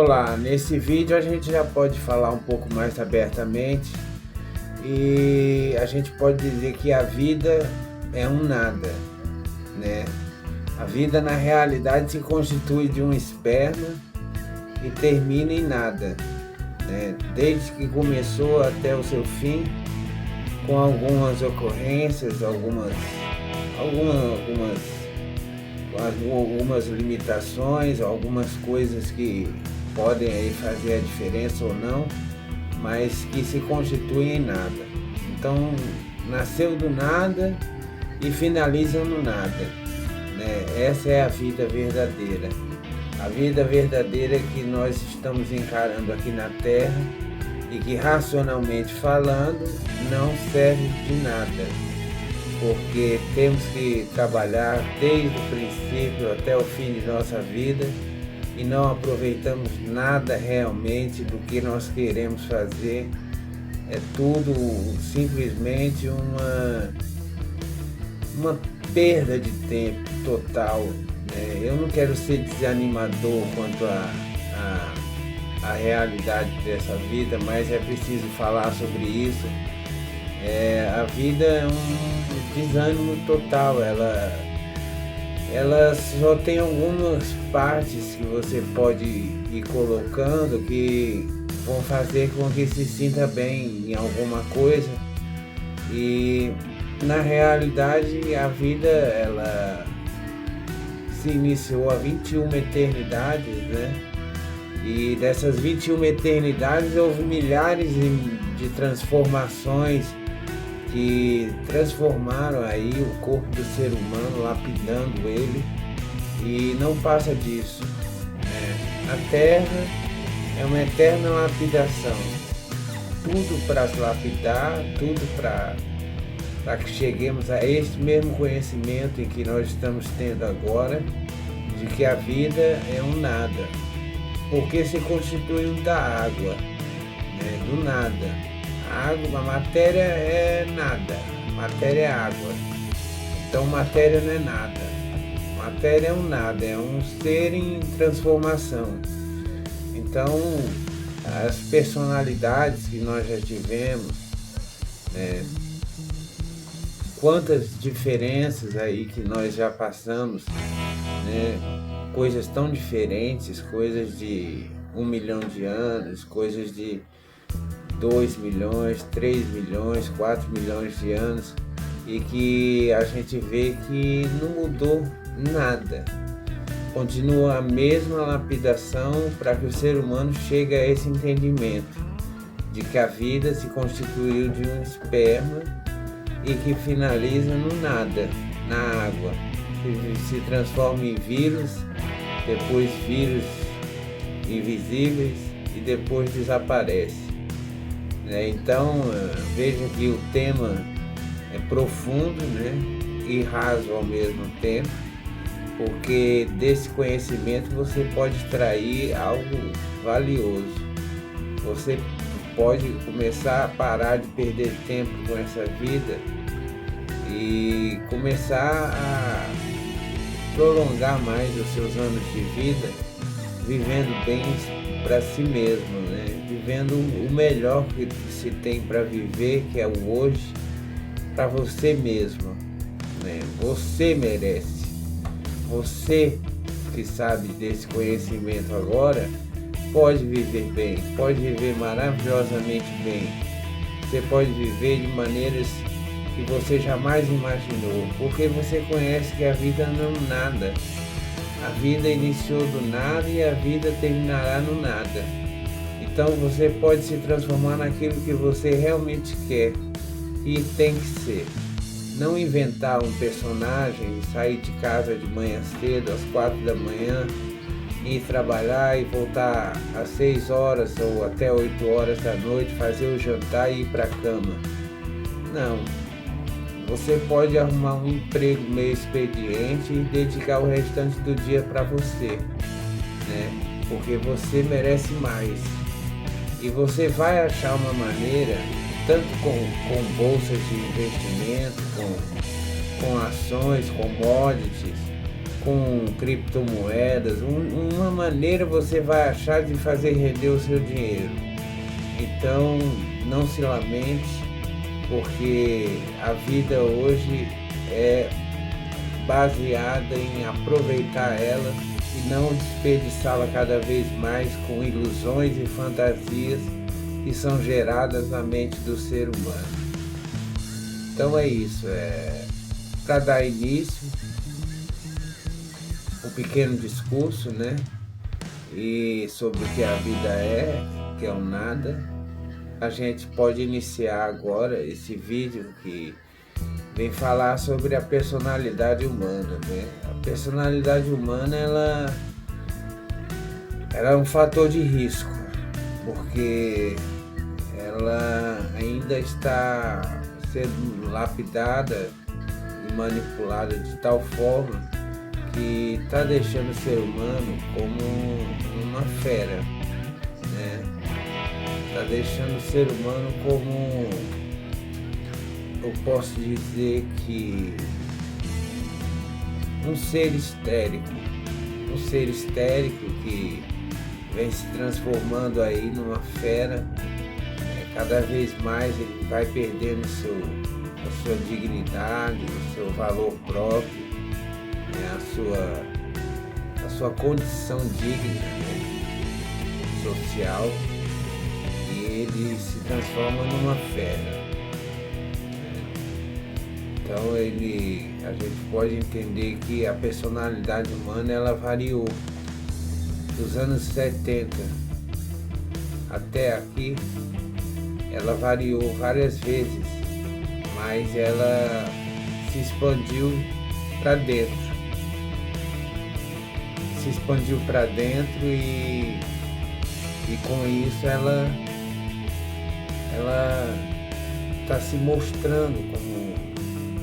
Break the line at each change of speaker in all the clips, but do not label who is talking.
Olá, nesse vídeo a gente já pode falar um pouco mais abertamente e a gente pode dizer que a vida é um nada, né? A vida na realidade se constitui de um esperma e termina em nada, né? Desde que começou até o seu fim, com algumas ocorrências, algumas limitações, algumas coisas que podem aí fazer a diferença ou não, mas que se constituem em nada. Então, nasceu do nada e finaliza no nada, né? Essa é a vida verdadeira. A vida verdadeira que nós estamos encarando aqui na Terra e que, racionalmente falando, não serve de nada, porque temos que trabalhar desde o princípio até o fim de nossa vida e não aproveitamos nada realmente do que nós queremos fazer. É tudo simplesmente uma perda de tempo total, né? Eu não quero ser desanimador quanto à realidade dessa vida, mas é preciso falar sobre isso. A vida é um desânimo total, ela só tem algumas partes que você pode ir colocando que vão fazer com que se sinta bem em alguma coisa, e na realidade a vida ela se iniciou há 21 eternidades, né? E dessas 21 eternidades houve milhares de transformações que transformaram aí o corpo do ser humano, lapidando ele, e não passa disso, né? A Terra é uma eterna lapidação, tudo para se lapidar, tudo para que cheguemos a este mesmo conhecimento em que nós estamos tendo agora, de que a vida é um nada, porque se constituiu da água, né? Do nada. A matéria é nada, matéria é água, então matéria não é nada, matéria é um nada, é um ser em transformação. Então as personalidades que nós já tivemos, né, quantas diferenças aí que nós já passamos, né, coisas tão diferentes, coisas de 1 milhão de anos, coisas de 2 milhões, 3 milhões, 4 milhões de anos, e que a gente vê que não mudou nada. Continua a mesma lapidação para que o ser humano chegue a esse entendimento de que a vida se constituiu de um esperma e que finaliza no nada, na água, que se transforma em vírus, depois vírus invisíveis e depois desaparece. Então veja que o tema é profundo, né, e raso ao mesmo tempo, porque desse conhecimento você pode extrair algo valioso. Você pode começar a parar de perder tempo com essa vida e começar a prolongar mais os seus anos de vida, vivendo bem para si mesmo, né? Vivendo o melhor que se tem para viver, que é o hoje, para você mesmo, né? Você merece. Você que sabe desse conhecimento agora pode viver bem, pode viver maravilhosamente bem. Você pode viver de maneiras que você jamais imaginou, porque você conhece que a vida não é nada. A vida iniciou do nada e a vida terminará no nada. Então você pode se transformar naquilo que você realmente quer e tem que ser. Não inventar um personagem, sair de casa de manhã cedo, às 4 da manhã, ir trabalhar e voltar às 6 horas ou até 8 horas da noite, fazer o jantar e ir para a cama. Não. Você pode arrumar um emprego meio expediente e dedicar o restante do dia para você, né? Porque você merece mais. E você vai achar uma maneira, tanto com bolsas de investimento, com ações, commodities, com criptomoedas, uma maneira você vai achar de fazer render o seu dinheiro. Então não se lamente, porque a vida hoje é baseada em aproveitar ela e não desperdiçá-la cada vez mais com ilusões e fantasias que são geradas na mente do ser humano. Então é isso, para dar início, um pequeno discurso, né? E sobre o que a vida é, que é o nada. A gente pode iniciar agora esse vídeo que vem falar sobre a personalidade humana, né? A personalidade humana, ela é um fator de risco, porque ela ainda está sendo lapidada e manipulada de tal forma que está deixando o ser humano como uma fera, né? Está deixando o ser humano como, eu posso dizer que um ser histérico que vem se transformando aí numa fera. Cada vez mais ele vai perdendo a sua dignidade, o seu valor próprio, né? a sua condição digna, né? Social, e ele se transforma numa fera. Então a gente pode entender que a personalidade humana ela variou dos anos 70 até aqui. Ela variou várias vezes, mas ela se expandiu para dentro. E com isso ela está se mostrando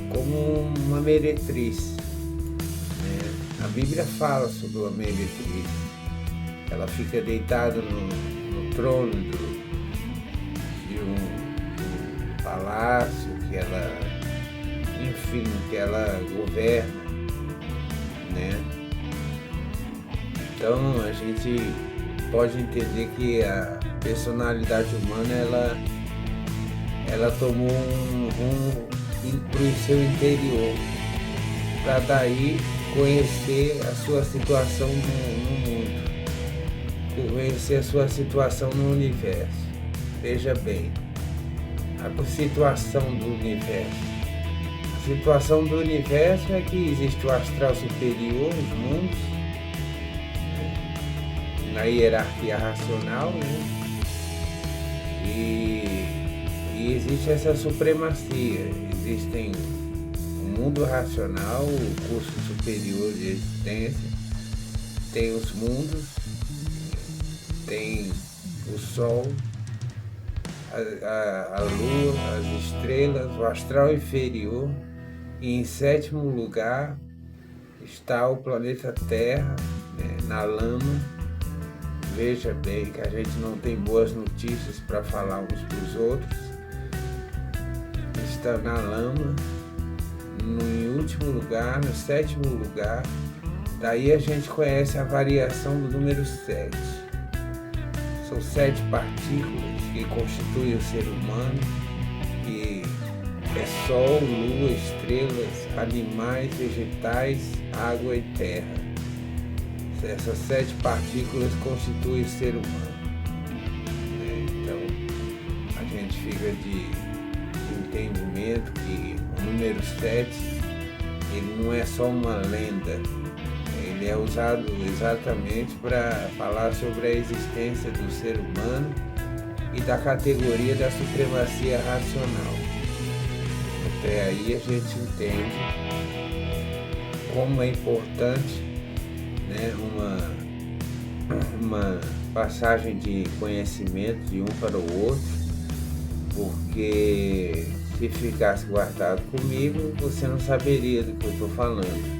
como uma meretriz, né? A Bíblia fala sobre uma meretriz. Ela fica deitada no trono de um palácio que ela governa, né? Então a gente pode entender que a personalidade humana ela tomou um rumo para o seu interior, para daí conhecer a sua situação no mundo, conhecer a sua situação no universo. Veja bem, a situação do universo. A situação do universo é que existe o astral superior, os mundos, na hierarquia racional, né? E existe essa supremacia. Existem o mundo racional, o curso superior de existência, tem os mundos, tem o Sol, a Lua, as estrelas, o astral inferior, e em sétimo lugar está o planeta Terra, né, na lama. Veja bem que a gente não tem boas notícias para falar uns para os outros. Está na lama, em último lugar, no sétimo lugar. Daí a gente conhece a variação do número 7. São 7 partículas que constituem o ser humano, que é Sol, Lua, estrelas, animais, vegetais, água e terra. Essas 7 partículas constituem o ser humano. Então a gente fica de entendimento que o número 7 ele não é só uma lenda, ele é usado exatamente para falar sobre a existência do ser humano e da categoria da supremacia racional. Até aí a gente entende como é importante, né, uma passagem de conhecimento de um para o outro, porque se ficasse guardado comigo, você não saberia do que eu estou falando.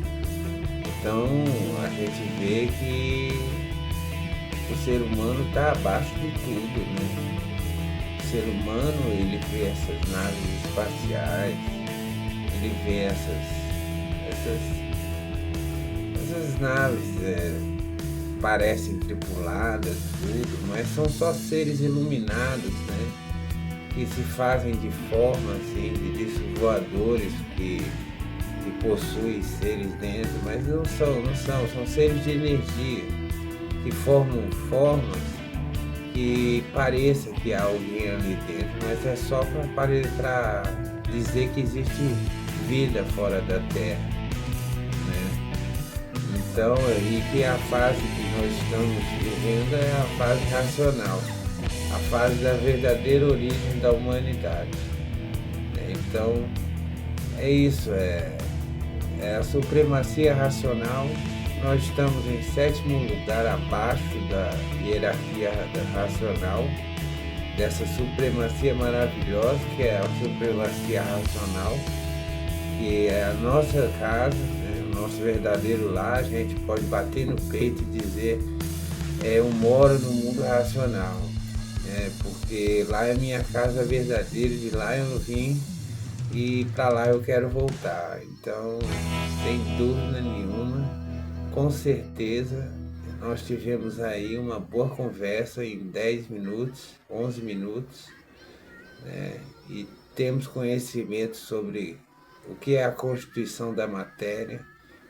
Então a gente vê que o ser humano está abaixo de tudo, né? O ser humano, ele vê essas naves espaciais, ele vê essas as naves parecem tripuladas, tudo, mas são só seres iluminados, né? Que se fazem de forma assim, de discos voadores que possuem seres dentro, mas são seres de energia, que formam formas que pareça que há alguém ali dentro, mas é só para dizer que existe vida fora da Terra, né? Então, e que a fase que nós estamos vivendo é a fase racional, a fase da verdadeira origem da humanidade, né? Então, é isso, é a supremacia racional. Nós estamos em sétimo lugar abaixo da hierarquia racional, dessa supremacia maravilhosa que é a supremacia racional, que é a nossa casa, né, o nosso verdadeiro lar. A gente pode bater no peito e dizer, eu moro no mundo racional, porque lá é minha casa verdadeira, de lá eu vim e para lá eu quero voltar. Então, sem dúvida nenhuma, com certeza, nós tivemos aí uma boa conversa em 10 minutos, 11 minutos, né? E temos conhecimento sobre o que é a constituição da matéria,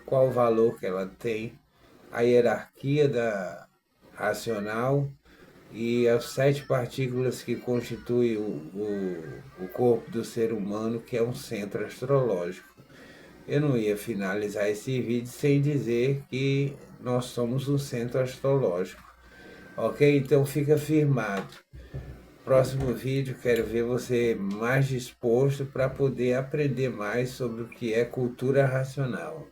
qual o valor que ela tem, a hierarquia da racional e as 7 partículas que constituem o corpo do ser humano, que é um centro astrológico. Eu não ia finalizar esse vídeo sem dizer que nós somos um centro astrológico, ok? Então fica firmado. Próximo vídeo, quero ver você mais disposto para poder aprender mais sobre o que é cultura racional.